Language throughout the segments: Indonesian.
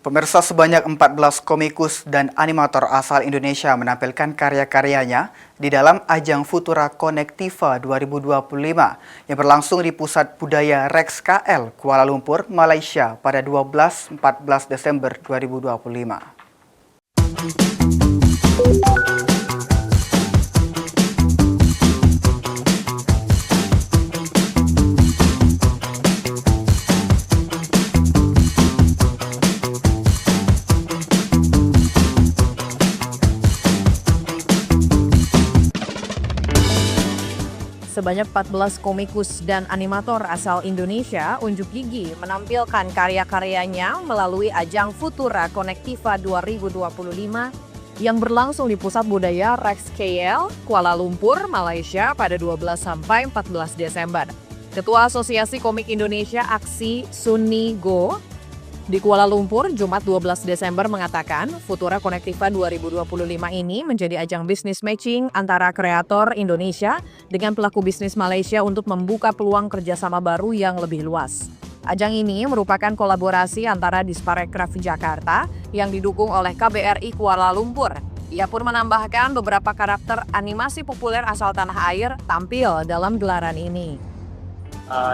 Pemirsa, sebanyak 14 komikus dan animator asal Indonesia menampilkan karya-karyanya di dalam ajang Futura Connectiva 2025 yang berlangsung di Pusat Budaya Rex KL, Kuala Lumpur, Malaysia pada 12-14 Desember 2025. Sebanyak 14 komikus dan animator asal Indonesia unjuk gigi menampilkan karya-karyanya melalui ajang Futura Connectiva 2025 yang berlangsung di Pusat Budaya Rex KL, Kuala Lumpur, Malaysia pada 12-14 Desember. Ketua Asosiasi Komik Indonesia Aksi Sunni Go di Kuala Lumpur, Jumat 12 Desember mengatakan Futura Connectiva 2025 ini menjadi ajang bisnis matching antara kreator Indonesia dengan pelaku bisnis Malaysia untuk membuka peluang kerjasama baru yang lebih luas. Ajang ini merupakan kolaborasi antara Disparekraf Jakarta yang didukung oleh KBRI Kuala Lumpur. Ia pun menambahkan beberapa karakter animasi populer asal tanah air tampil dalam gelaran ini.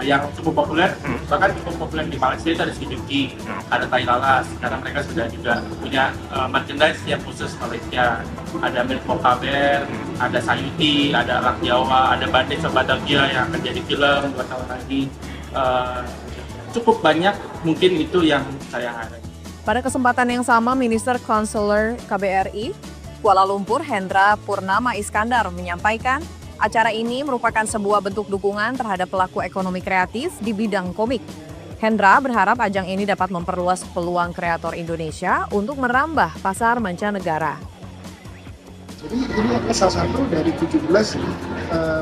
Yang cukup populer, bahkan cukup populer di Malaysia itu ada Skiduki, ada Tai Lalas. Sekarang mereka sudah juga punya merchandise yang khusus Malaysia. Ada Milk Kaber, ada Sayuti, ada Rak Jawa, ada Bandit Sebadagia yang akan jadi film 2 tahun lagi. Cukup banyak, mungkin itu yang saya harapkan. Pada kesempatan yang sama, Minister Konselor KBRI Kuala Lumpur Hendra Purnama Iskandar menyampaikan acara ini merupakan sebuah bentuk dukungan terhadap pelaku ekonomi kreatif di bidang komik. Hendra berharap ajang ini dapat memperluas peluang kreator Indonesia untuk merambah pasar mancanegara. Jadi ini adalah salah satu dari 17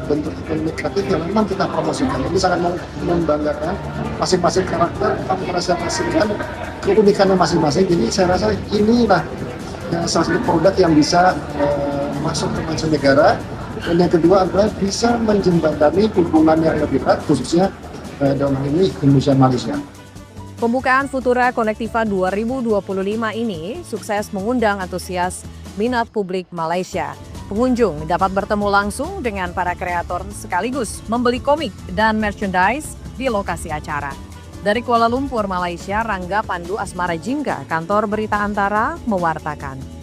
bentuk ekonomi kreatif yang memang kita promosikan. Ini sangat membanggakan, masing-masing karakter mempresentasikan keunikannya masing-masing. Jadi saya rasa inilah salah satu produk yang bisa masuk ke mancanegara. Dan yang kedua adalah bisa menjembatani hubungan yang lebih erat, khususnya dalam hal ini Indonesia-Malaysia. Pembukaan Futura Connectiva 2025 ini sukses mengundang antusias minat publik Malaysia. Pengunjung dapat bertemu langsung dengan para kreator sekaligus membeli komik dan merchandise di lokasi acara. Dari Kuala Lumpur, Malaysia, Rangga Pandu Asmara Jingga, Kantor Berita Antara, mewartakan.